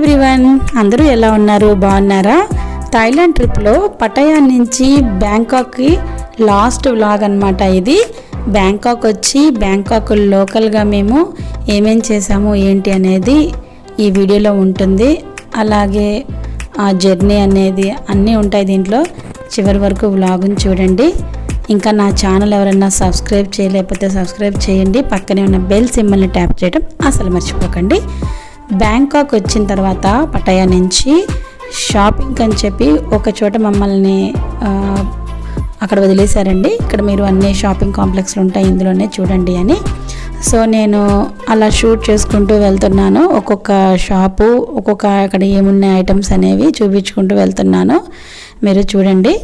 Everyone, అందరూ ఎలా ఉన్నారు? బాగున్నారా? థాయిలాండ్ ట్రిప్లో పటాయా నుంచి బ్యాంకాక్కి లాస్ట్ వ్లాగ్ అనమాట ఇది. బ్యాంకాక్ వచ్చి బ్యాంకాక్ లోకల్గా మేము ఏమేం చేసాము ఏంటి అనేది ఈ వీడియోలో ఉంటుంది. అలాగే ఆ జర్నీ అనేది అన్నీ ఉంటాయి దీంట్లో. చివరి వరకు వ్లాగ్ని చూడండి. ఇంకా నా ఛానల్ ఎవరైనా సబ్స్క్రైబ్ చేయలేకపోతే సబ్స్క్రైబ్ చేయండి. పక్కనే ఉన్న బెల్ సింబల్ని ట్యాప్ చేయడం అసలు మర్చిపోకండి. బ్యాంకాక్ వచ్చిన తర్వాత పటాయా నుంచి షాపింగ్ అని చెప్పి ఒక చోట మమ్మల్ని అక్కడ వదిలేశారండి. ఇక్కడ మీరు అన్ని షాపింగ్ కాంప్లెక్స్లు ఉంటాయి, ఇందులోనే చూడండి అని. సో నేను అలా షూట్ చేసుకుంటూ వెళ్తున్నాను. ఒక్కొక్క షాపు ఒక్కొక్క అక్కడ ఏమున్నాయి ఐటమ్స్ అనేవి చూపించుకుంటూ వెళ్తున్నాను. మీరు చూడండి.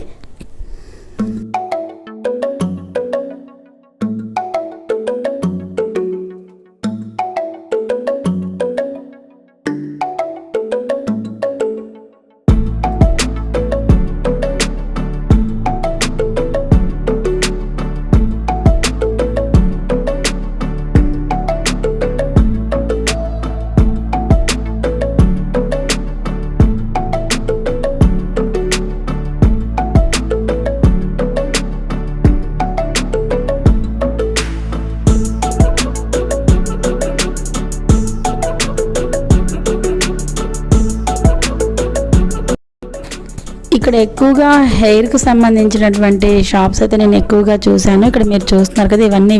ఇక్కడ ఎక్కువగా హెయిర్కి సంబంధించినటువంటి షాప్స్ అయితే నేను ఎక్కువగా చూశాను. ఇక్కడ మీరు చూస్తున్నారు కదా, ఇవన్నీ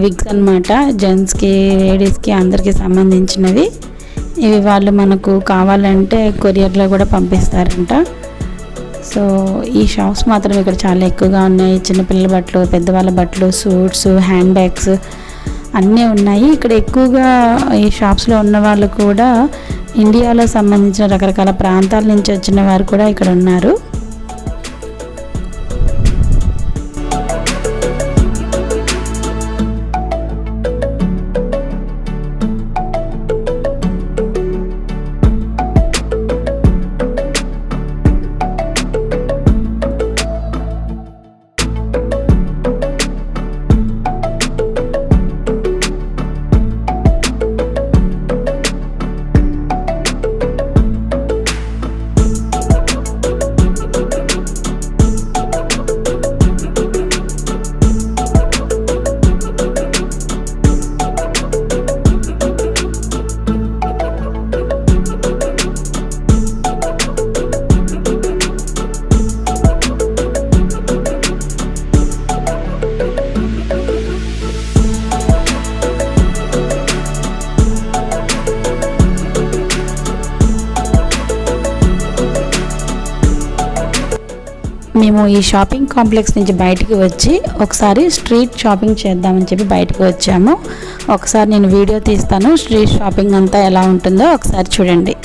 విగ్స్ అన్నమాట. జెంట్స్కి, లేడీస్కి అందరికీ సంబంధించినవి. ఇవి వాళ్ళు మనకు కావాలంటే కొరియర్లో కూడా పంపిస్తారంట. సో ఈ షాప్స్ మాత్రం ఇక్కడ చాలా ఎక్కువగా ఉన్నాయి. చిన్నపిల్లల బట్టలు, పెద్దవాళ్ళ బట్టలు, సూట్స్, హ్యాండ్ బ్యాగ్స్ అన్నీ ఉన్నాయి. ఇక్కడ ఎక్కువగా ఈ షాప్స్లో ఉన్న వాళ్ళు కూడా ఇండియాలో సంబంధించిన రకరకాల ప్రాంతాల నుంచి వచ్చిన వారు కూడా ఇక్కడ ఉన్నారు. మేము ఈ షాపింగ్ కాంప్లెక్స్ నుంచి బయటికి వచ్చి ఒకసారి స్ట్రీట్ షాపింగ్ చేద్దామని చెప్పి బయటకు వచ్చాము. ఒకసారి నేను వీడియో తీస్తాను, స్ట్రీట్ షాపింగ్ అంతా ఎలా ఉంటుందో ఒకసారి చూడండి.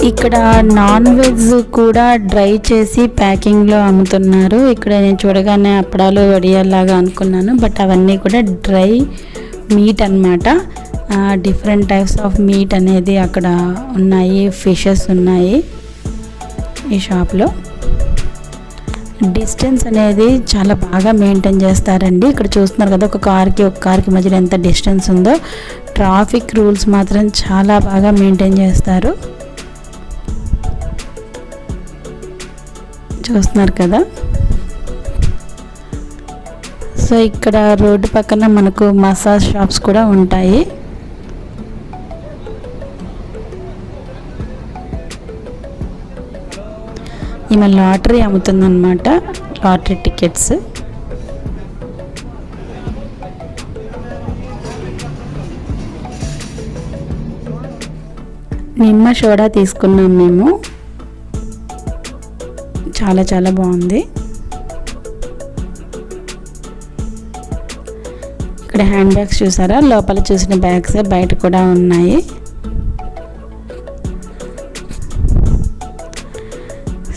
ఇక్కడ నాన్ వెజ్ కూడా డ్రై చేసి ప్యాకింగ్లో అమ్ముతున్నారు. ఇక్కడ నేను చూడగానే అప్పడాలు వడియాల్లాగా అనుకున్నాను, బట్ అవన్నీ కూడా డ్రై మీట్ అన్నమాట. డిఫరెంట్ టైప్స్ ఆఫ్ మీట్ అనేది అక్కడ ఉన్నాయి. ఫిషెస్ ఉన్నాయి ఈ షాప్లో. డిస్టెన్స్ అనేది చాలా బాగా మెయింటైన్ చేస్తారండి. ఇక్కడ చూస్తున్నారు కదా, ఒక కార్కి మధ్యలో ఎంత డిస్టెన్స్ ఉందో. ట్రాఫిక్ రూల్స్ మాత్రం చాలా బాగా మెయింటైన్ చేస్తారు. చూస్తున్నారు కదా. సో ఇక్కడ రోడ్డు పక్కన మనకు మసాజ్ షాప్స్ కూడా ఉంటాయి. ఈమె లాటరీ అమ్ముతుందన్నమాట, లాటరీ టికెట్స్. నిమ్మ సోడా తీసుకున్నాం మేము, చాలా చాలా బాగుంది. ఇక్కడ హ్యాండ్ బ్యాగ్స్ చూసారా, లోపల చూసిన బ్యాగ్స్ బయట కూడా ఉన్నాయి.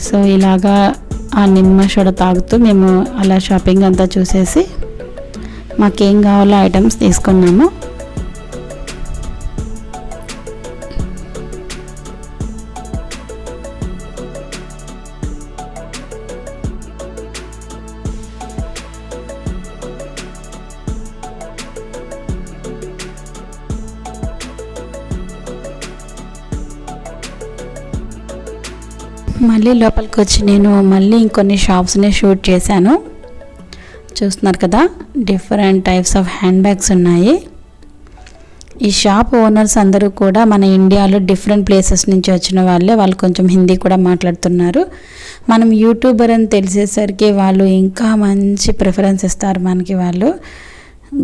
సో ఇలాగా ఆ నిమ్మ సోడా తాగుతూ మేము అలా షాపింగ్ అంతా చూసేసి మాకేం కావాలో ఐటమ్స్ తీసుకున్నాము. మళ్ళీ లోపలికి వచ్చి నేను మళ్ళీ ఇంకొన్ని షాప్స్ని షూట్ చేశాను. చూస్తున్నారు కదా, different types of hand bags ఉన్నాయి. ఈ షాప్ ఓనర్స్ అందరూ కూడా మన ఇండియాలో డిఫరెంట్ ప్లేసెస్ నుంచి వచ్చిన వాళ్ళే. వాళ్ళు కొంచెం హిందీ కూడా మాట్లాడుతున్నారు. మనం యూట్యూబర్ అని తెలిసేసరికి వాళ్ళు ఇంకా మంచి ప్రిఫరెన్స్ ఇస్తారు మనకి. వాళ్ళు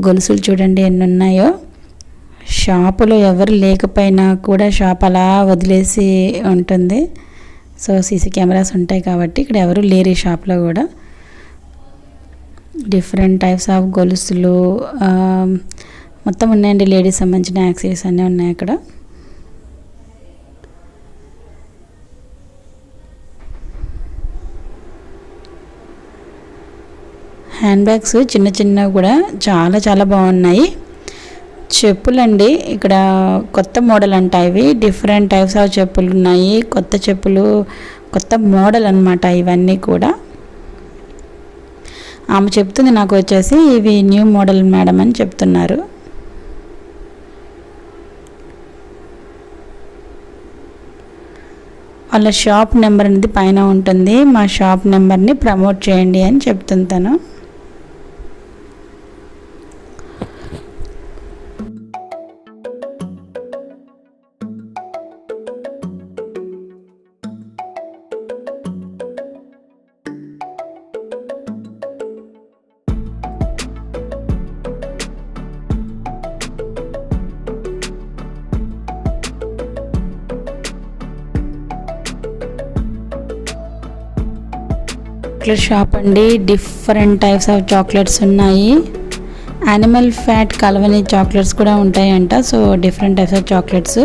గొలుసులు చూడండి ఎన్ని ఉన్నాయో. షాపులో ఎవరు లేకపోయినా కూడా షాప్ అలా వదిలేసి ఉంటుంది. సో సీసీ కెమెరాస్ ఉంటాయి కాబట్టి ఇక్కడ ఎవరు లేరు ఈ షాప్లో కూడా. డిఫరెంట్ టైప్స్ ఆఫ్ గొలుసులు మొత్తం ఉన్నాయండి. లేడీస్ సంబంధించిన యాక్సెసరీస్ అన్నీ ఉన్నాయి అక్కడ. హ్యాండ్ బ్యాగ్స్ చిన్న చిన్నవి కూడా చాలా చాలా బాగున్నాయి. చెప్పులండి, ఇక్కడ కొత్త మోడల్ అంట. ఇవి డిఫరెంట్ టైప్స్ ఆఫ్ చెప్పులు ఉన్నాయి. కొత్త చెప్పులు, కొత్త మోడల్ అన్నమాట ఇవన్నీ కూడా. ఆమె చెప్తుంది నాకు వచ్చేసి ఇవి న్యూ మోడల్ మేడం అని చెప్తున్నారు. వాళ్ళ షాప్ నెంబర్ అనేది పైన ఉంటుంది. మా షాప్ నెంబర్ని ప్రమోట్ చేయండి అని చెప్తుంది తను. చాక్లెట్ షాప్ అండి. డిఫరెంట్ టైప్స్ ఆఫ్ చాక్లెట్స్ ఉన్నాయి. యానిమల్ ఫ్యాట్ కలవని చాక్లెట్స్ కూడా ఉంటాయంట. So different types of chocolates.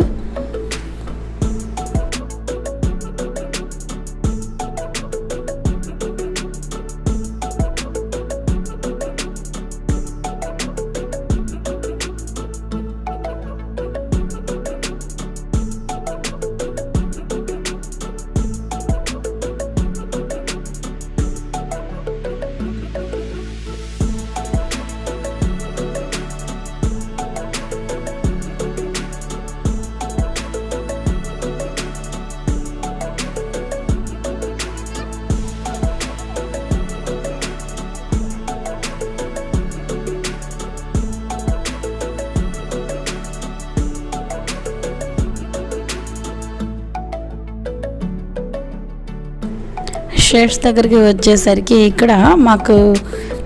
Shades దగ్గరికి వచ్చేసరికి ఇక్కడ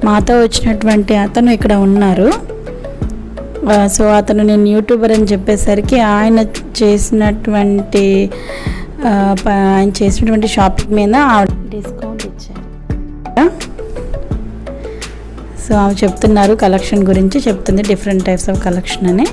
మాతో వచ్చినటువంటి అతను ఇక్కడ ఉన్నారు. సో అతను నేను యూట్యూబర్ అని చెప్పేసరికి ఆయన చేసినటువంటి షాపింగ్ మీద డిస్కౌంట్ ఇచ్చారు. సో ఆమె చెప్తున్నారు కలెక్షన్ గురించి చెప్తుంది, డిఫరెంట్ టైప్స్ ఆఫ్ కలెక్షన్ అని.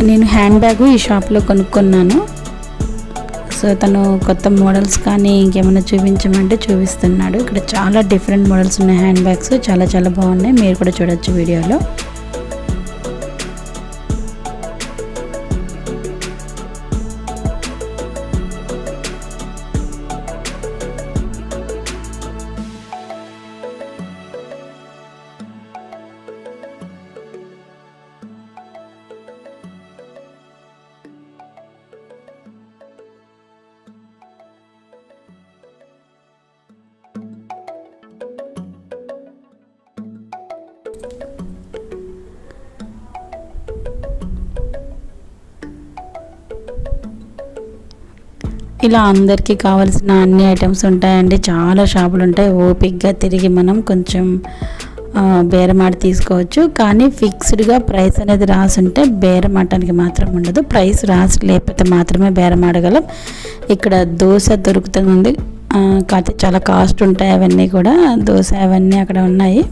నేను హ్యాండ్ బ్యాగ్ ఈ షాప్లో కొనుక్కున్నాను. సో తను కొత్త మోడల్స్ కానీ ఇంకేమైనా చూపించమంటే చూపిస్తున్నాడు. ఇక్కడ చాలా డిఫరెంట్ మోడల్స్ ఉన్నాయి హ్యాండ్ బ్యాగ్స్, చాలా చాలా బాగున్నాయి. మీరు కూడా చూడొచ్చు వీడియోలో. ఇలా అందరికీ కావాల్సిన అన్ని ఐటమ్స్ ఉంటాయండి. చాలా షాపులు ఉంటాయి. ఓపిక్గా తిరిగి మనం కొంచెం బేరమాడి తీసుకోవచ్చు. కానీ ఫిక్స్డ్గా ప్రైస్ అనేది రాసి ఉంటే బేరమాడటానికి మాత్రం ఉండదు. ప్రైస్ రాసి లేకపోతే మాత్రమే బేరమాడగలం. ఇక్కడ దోశ దొరుకుతుంది, కాకపోతే చాలా కాస్ట్ ఉంటాయి అవన్నీ కూడా. దోశ అవన్నీ అక్కడ ఉన్నాయి.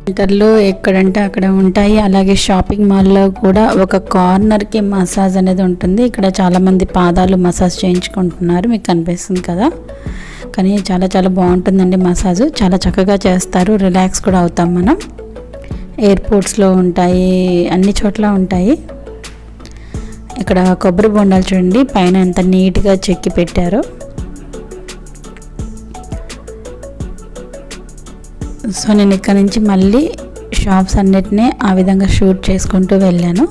సెంటర్లో ఎక్కడంటే అక్కడ ఉంటాయి. అలాగే షాపింగ్ మాల్లో కూడా ఒక కార్నర్కి మసాజ్ అనేది ఉంటుంది. ఇక్కడ చాలామంది పాదాలు మసాజ్ చేయించుకుంటున్నారు, మీకు కనిపిస్తుంది కదా. కానీ చాలా చాలా బాగుంటుందండి మసాజ్, చాలా చక్కగా చేస్తారు. రిలాక్స్ కూడా అవుతాం మనం. ఎయిర్పోర్ట్స్లో ఉంటాయి, అన్ని చోట్ల ఉంటాయి. ఇక్కడ కొబ్బరి బొండాలు చూడండి, పైన ఎంత నీట్గా చెక్కి పెట్టారో. సో నేను ఇక్కడ నుంచి మళ్ళీ షాప్స్ అన్నిటినీ ఆ విధంగా షూట్ చేసుకుంటూ వెళ్ళాను.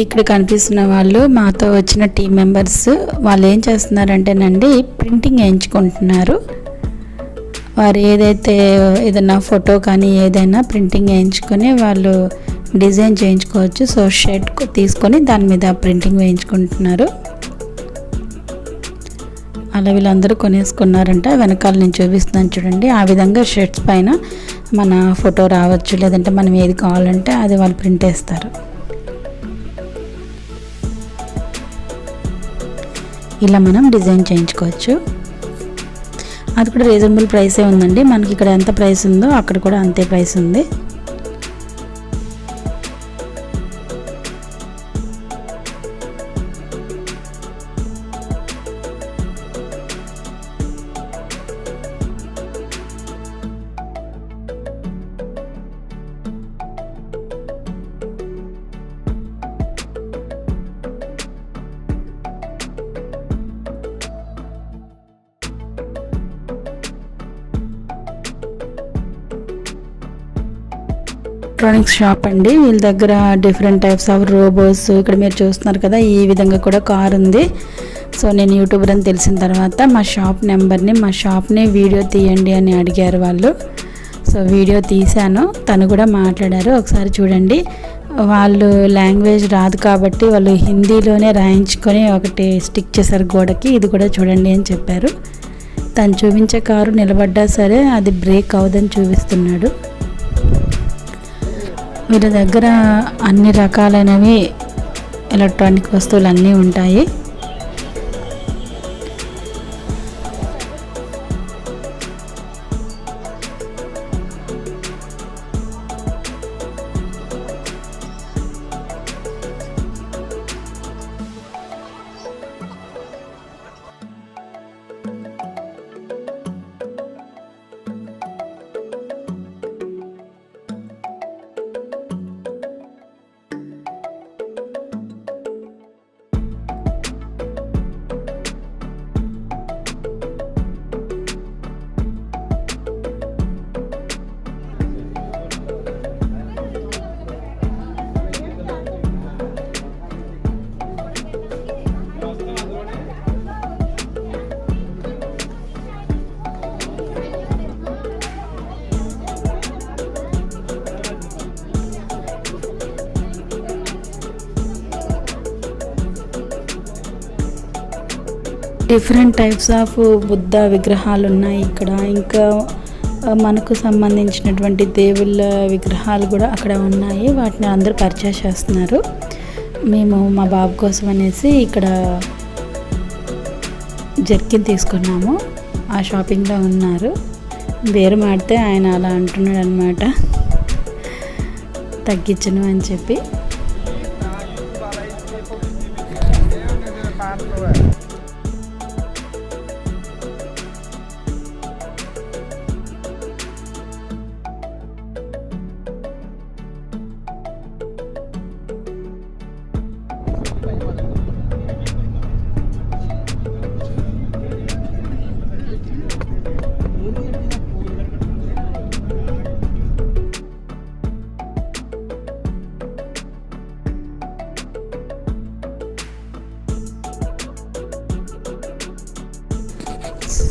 ఇక్కడ కనిపిస్తున్న వాళ్ళు మాతో వచ్చిన టీం మెంబర్స్. వాళ్ళు ఏం చేస్తున్నారంటేనండి, ప్రింటింగ్ వేయించుకుంటున్నారు. వారు ఏదైనా ఫోటో కానీ ఏదైనా ప్రింటింగ్ వేయించుకొని వాళ్ళు డిజైన్ చేయించుకోవచ్చు. సో షర్ట్ తీసుకొని దాని మీద ప్రింటింగ్ వేయించుకుంటున్నారు. అలా వీళ్ళందరూ కొనేసుకున్నారంట. వెనకాల నేను చూపిస్తున్నాను చూడండి. ఆ విధంగా షర్ట్స్ పైన మన ఫోటో రావచ్చు, లేదంటే మనం ఏది కావాలంటే అది వాళ్ళు ప్రింట్ వేస్తారు. ఇలా మనం డిజైన్ చేయించుకోవచ్చు. అది కూడా రీజనబుల్ ప్రైసే ఉందండి. మనకి ఇక్కడ ఎంత ప్రైస్ ఉందో అక్కడ కూడా అంతే ప్రైస్ ఉంది. ఎలక్ట్రానిక్స్ షాప్ అండి. వీళ్ళ దగ్గర డిఫరెంట్ టైప్స్ ఆఫ్ రోబోస్, ఇక్కడ మీరు చూస్తున్నారు కదా, ఈ విధంగా కూడా కార్ ఉంది. సో నేను యూట్యూబర్ అని తెలిసిన తర్వాత మా షాప్ని వీడియో తీయండి అని అడిగారు వాళ్ళు. సో వీడియో తీశాను, తను కూడా మాట్లాడారు. ఒకసారి చూడండి. వాళ్ళు లాంగ్వేజ్ రాదు కాబట్టి వాళ్ళు హిందీలోనే రాయించుకొని ఒకటి స్టిక్ చేశారు గోడకి. ఇది కూడా చూడండి అని చెప్పారు. తను చూపించే కారు నిలబడ్డా సరే అది బ్రేక్ అవ్వదని చూపిస్తున్నాడు. వీళ్ళ దగ్గర అన్ని రకాలైనవి ఎలక్ట్రానిక్ వస్తువులు అన్నీ ఉంటాయి. డిఫరెంట్ టైప్స్ ఆఫ్ బుద్ధ విగ్రహాలు ఉన్నాయి ఇక్కడ. ఇంకా మనకు సంబంధించినటువంటి దేవుళ్ళ విగ్రహాలు కూడా అక్కడ ఉన్నాయి. వాటిని అందరూ పర్చేస్ చేస్తున్నారు. మేము మా బాబు కోసం అనేసి ఇక్కడ జర్కిన్ తీసుకున్నాము. ఆ షాపింగ్లో ఉన్నారు. బేరం ఆడితే ఆయన అలా అంటున్నాడు అనమాట, తగ్గించను అని చెప్పి.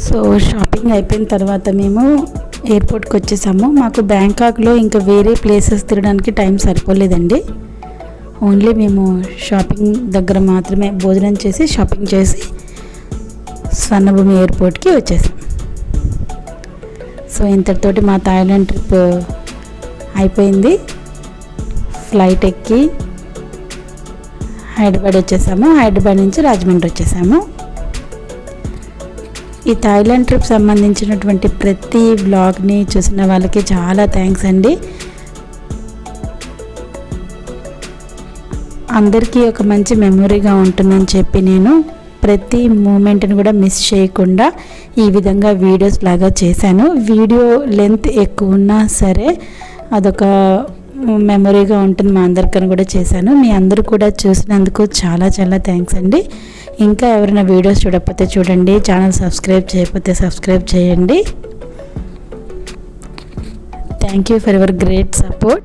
సో షాపింగ్ అయిపోయిన తర్వాత మేము ఎయిర్పోర్ట్కి వచ్చేసాము. మాకు బ్యాంకాక్లో ఇంకా వేరే ప్లేసెస్ తిరగడానికి టైం సరిపోలేదండి. ఓన్లీ మేము షాపింగ్ దగ్గర మాత్రమే భోజనం చేసి షాపింగ్ చేసి స్వర్ణభూమి ఎయిర్పోర్ట్కి వచ్చేసాం. సో ఇంతటితోటి మా థాయిలాండ్ ట్రిప్ అయిపోయింది. ఫ్లైట్ ఎక్కి హైదరాబాద్ వచ్చేసాము. హైదరాబాద్ నుంచి రాజమండ్రి వచ్చేసాము. ఈ థాయిలాండ్ ట్రిప్ సంబంధించినటువంటి ప్రతి వ్లాగ్ని చూసిన వాళ్ళకి చాలా థ్యాంక్స్ అండి. అందరికీ ఒక మంచి మెమొరీగా ఉంటుందని చెప్పి నేను ప్రతి మూమెంట్ని కూడా మిస్ చేయకుండా ఈ విధంగా వీడియోస్ లాగా చేశాను. వీడియో లెంత్ ఎక్కువ ఉన్నా సరే అదొక మెమొరీగా ఉంటుంది మా అందరికని కూడా చేశాను. మీ అందరూ కూడా చూసినందుకు చాలా చాలా థ్యాంక్స్ అండి. ఇంకా ఎవరైనా వీడియోస్ చూడకపోతే చూడండి, ఛానల్ సబ్స్క్రైబ్ చేయకపోతే సబ్స్క్రైబ్ చేయండి. Thank you for your great support.